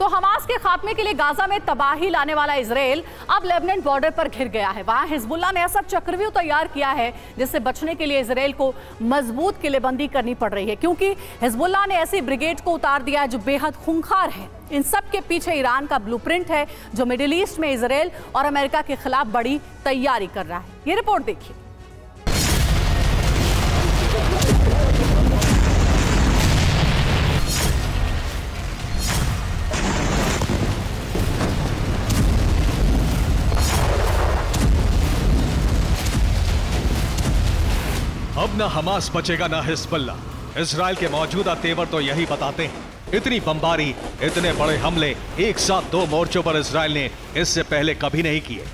तो हमास के खात्मे के लिए गाजा में तबाही लाने वाला इजराइल अब लेबनान बॉर्डर पर घिर गया है। वहां हिजबुल्लाह ने ऐसा चक्रव्यूह तैयार किया है जिससे बचने के लिए इजराइल को मजबूत किलेबंदी करनी पड़ रही है, क्योंकि हिजबुल्लाह ने ऐसी ब्रिगेड को उतार दिया है जो बेहद खूंखार है। इन सब के पीछे ईरान का ब्लूप्रिंट है जो मिडिल ईस्ट में इजराइल और अमेरिका के खिलाफ बड़ी तैयारी कर रहा है। ये रिपोर्ट देखिए। अब ना हमास बचेगा ना हिजबुल्लाह। इजराइल के मौजूदा तेवर तो यही बताते हैं। इतनी बमबारी, इतने बड़े हमले एक साथ दो मोर्चों पर इजराइल ने इससे पहले कभी नहीं किए।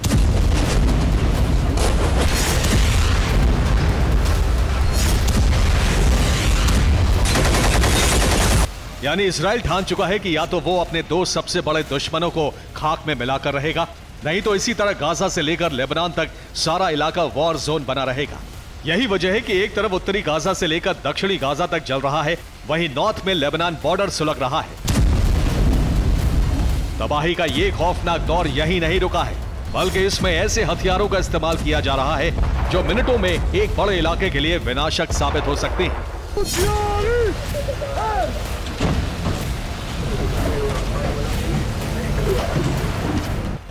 यानी इजराइल ठान चुका है कि या तो वो अपने दो सबसे बड़े दुश्मनों को खाक में मिलाकर रहेगा, नहीं तो इसी तरह गाजा से लेकर लेबनान तक सारा इलाका वॉर जोन बना रहेगा। यही वजह है कि एक तरफ उत्तरी गाजा से लेकर दक्षिणी गाजा तक जल रहा है, वहीं नॉर्थ में लेबनान बॉर्डर सुलग रहा है। तबाही का ये खौफनाक दौर यही नहीं रुका है, बल्कि इसमें ऐसे हथियारों का इस्तेमाल किया जा रहा है जो मिनटों में एक बड़े इलाके के लिए विनाशक साबित हो सकते हैं।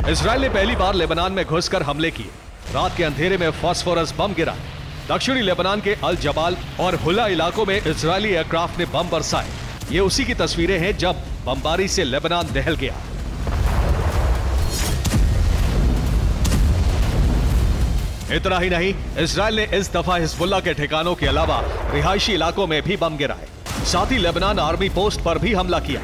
इजराइल ने पहली बार लेबनान में घुसकर हमले किए। रात के अंधेरे में फास्फोरस बम गिरा। दक्षिणी लेबनान के अल जबाल और हुला इलाकों में इजरायली एयरक्राफ्ट ने बम बरसाए। ये उसी की तस्वीरें हैं जब बमबारी से लेबनान दहल गया। इतना ही नहीं, इजराइल ने इस दफा हिजबुल्लाह के ठिकानों के अलावा रिहायशी इलाकों में भी बम गिराए। साथ ही लेबनान आर्मी पोस्ट पर भी हमला किया।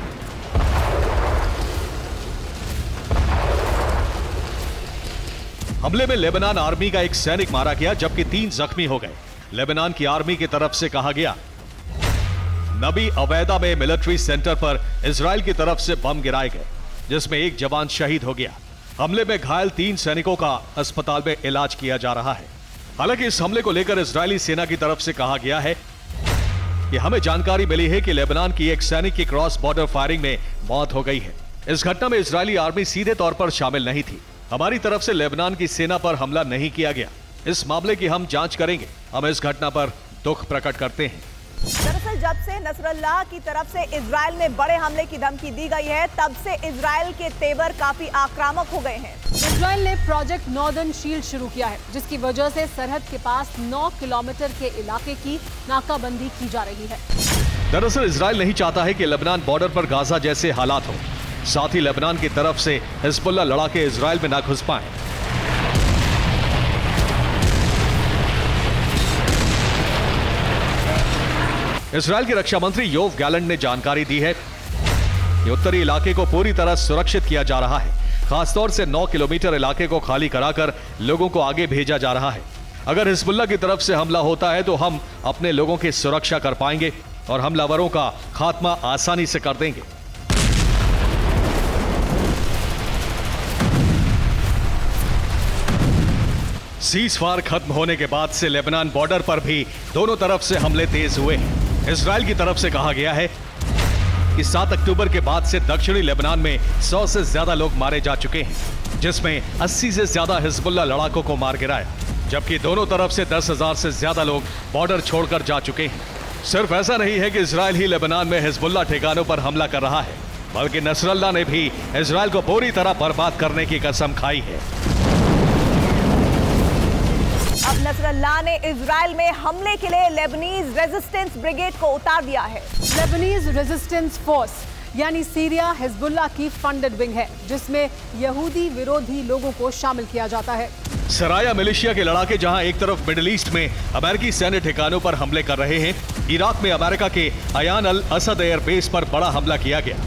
हमले में लेबनान आर्मी का एक सैनिक मारा गया जबकि 3 जख्मी हो गए। लेबनान की आर्मी की तरफ से कहा गया नबी अवैदा में मिलिट्री सेंटर पर इजराइल की तरफ से बम गिराए गए, जिसमें एक जवान शहीद हो गया। हमले में घायल 3 सैनिकों का अस्पताल में इलाज किया जा रहा है। हालांकि इस हमले को लेकर इजरायली सेना की तरफ से कहा गया है कि हमें जानकारी मिली है कि लेबनान की एक सैनिक की क्रॉस बॉर्डर फायरिंग में मौत हो गई है। इस घटना में इजरायली आर्मी सीधे तौर पर शामिल नहीं थी। हमारी तरफ से लेबनान की सेना पर हमला नहीं किया गया। इस मामले की हम जांच करेंगे। हम इस घटना पर दुख प्रकट करते हैं। दरअसल जब से नसरुल्लाह की तरफ से इजराइल में बड़े हमले की धमकी दी गई है, तब से इजराइल के तेवर काफी आक्रामक हो गए हैं। इजराइल ने प्रोजेक्ट नॉर्दर्न शील्ड शुरू किया है, जिसकी वजह से सरहद के पास 9 किलोमीटर के इलाके की नाकाबंदी की जा रही है। दरअसल इजराइल नहीं चाहता है कि लेबनान बॉर्डर पर गाजा जैसे हालात हो। साथ ही लेबनान की तरफ से हिजबुल्लाह लड़ाके इजराइल में ना घुस पाए। इजराइल के रक्षा मंत्री योव गैलेंट ने जानकारी दी है कि उत्तरी इलाके को पूरी तरह सुरक्षित किया जा रहा है। खासतौर से 9 किलोमीटर इलाके को खाली कराकर लोगों को आगे भेजा जा रहा है। अगर हिजबुल्लाह की तरफ से हमला होता है तो हम अपने लोगों की सुरक्षा कर पाएंगे और हमलावरों का खात्मा आसानी से कर देंगे। सीज़फायर खत्म होने के बाद से लेबनान बॉर्डर पर भी दोनों तरफ से हमले तेज हुए हैं। इजराइल की तरफ से कहा गया है कि 7 अक्टूबर के बाद से दक्षिणी लेबनान में 100 से ज्यादा लोग मारे जा चुके हैं, जिसमें 80 से ज्यादा हिजबुल्लाह लड़ाकों को मार गिराया, जबकि दोनों तरफ से 10,000 से ज्यादा लोग बॉर्डर छोड़कर जा चुके हैं। सिर्फ ऐसा नहीं है कि इजराइल ही लेबनान में हिजबुल्लाह ठिकानों पर हमला कर रहा है, बल्कि नसरुल्लाह ने भी इजराइल को पूरी तरह बर्बाद करने की कसम खाई है। अब नसरुल्लाह ने इजराइल में हमले के लिए लेबनीज रेजिस्टेंस ब्रिगेड को उतार दिया है। लेबनीज रेजिस्टेंस फोर्स यानी सीरिया हिजबुल्लाह की फंडेड विंग है, जिसमें यहूदी विरोधी लोगों को शामिल किया जाता है। सराया मिलिशिया के लड़ाके जहां एक तरफ मिडिल ईस्ट में अमेरिकी सैन्य ठिकानों पर हमले कर रहे हैं, इराक में अमेरिका के अयान अल असद एयरबेस पर बड़ा हमला किया गया।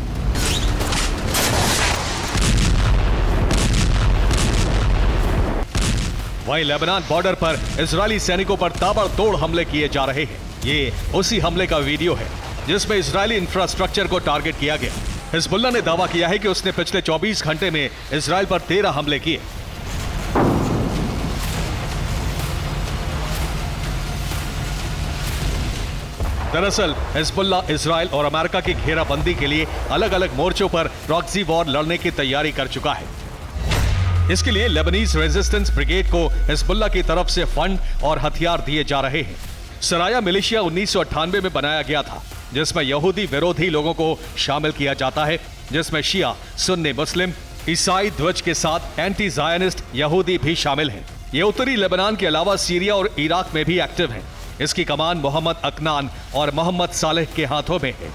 वहीं लेबनान बॉर्डर पर इजरायली सैनिकों पर ताबड़तोड़ हमले किए जा रहे हैं। ये उसी हमले का वीडियो है जिसमें इजरायली इंफ्रास्ट्रक्चर को टारगेट किया गया। हिजबुल्लाह ने दावा किया है कि उसने पिछले 24 घंटे में इजराइल पर 13 हमले किए। दरअसल हिजबुल्ला इजराइल और अमेरिका की घेराबंदी के लिए अलग अलग मोर्चों पर प्रॉक्सी वॉर लड़ने की तैयारी कर चुका है। इसके लिए लेबनीज रेजिस्टेंस ब्रिगेड को हिजबुल्ला की तरफ से फंड और हथियार दिए जा रहे हैं। सराया मिलिशिया 1998 में बनाया गया था, जिसमें यहूदी विरोधी लोगों को शामिल किया जाता है, जिसमें शिया, सुन्नी मुस्लिम, ईसाई ध्वज के साथ एंटी जायनिस्ट यहूदी भी शामिल हैं। ये उत्तरी लेबनान के अलावा सीरिया और इराक में भी एक्टिव हैं। इसकी कमान मोहम्मद अकनान और मोहम्मद सालेह के हाथों में है,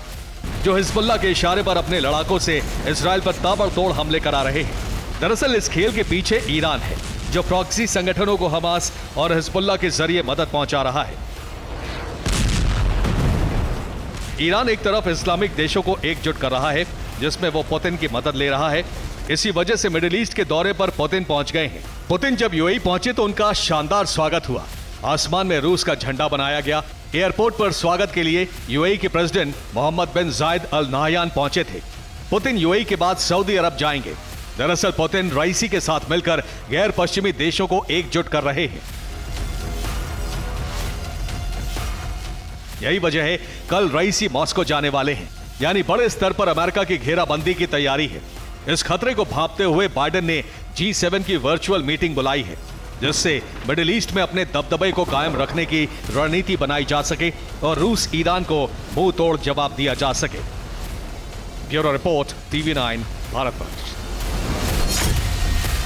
जो हिजबुल्ला के इशारे पर अपने लड़ाकों से इजराइल पर ताबड़तोड़ हमले करा रहे हैं। दरअसल इस खेल के पीछे ईरान है, जो प्रॉक्सी संगठनों को हमास और हिजबुल्ला के जरिए मदद पहुंचा रहा है। ईरान एक तरफ इस्लामिक देशों को एकजुट कर रहा है, जिसमें वो पुतिन की मदद ले रहा है। इसी वजह से मिडिल ईस्ट के दौरे पर पुतिन पहुंच गए हैं। पुतिन जब यूएई पहुंचे तो उनका शानदार स्वागत हुआ। आसमान में रूस का झंडा बनाया गया। एयरपोर्ट पर स्वागत के लिए यूएई के प्रेसिडेंट मोहम्मद बिन जायद अल नाहयान पहुंचे थे। पुतिन यूएई के बाद सऊदी अरब जाएंगे। दरअसल पुतिन रईसी के साथ मिलकर गैर पश्चिमी देशों को एकजुट कर रहे हैं। यही वजह है कल रईसी मॉस्को जाने वाले हैं, यानी बड़े स्तर पर अमेरिका की घेराबंदी की तैयारी है। इस खतरे को भांपते हुए बाइडेन ने G7 की वर्चुअल मीटिंग बुलाई है, जिससे मिडिल ईस्ट में अपने दबदबे को कायम रखने की रणनीति बनाई जा सके और रूस ईरान को मुंह तोड़ जवाब दिया जा सके। Bureau report, TV9 Bharatvarsh.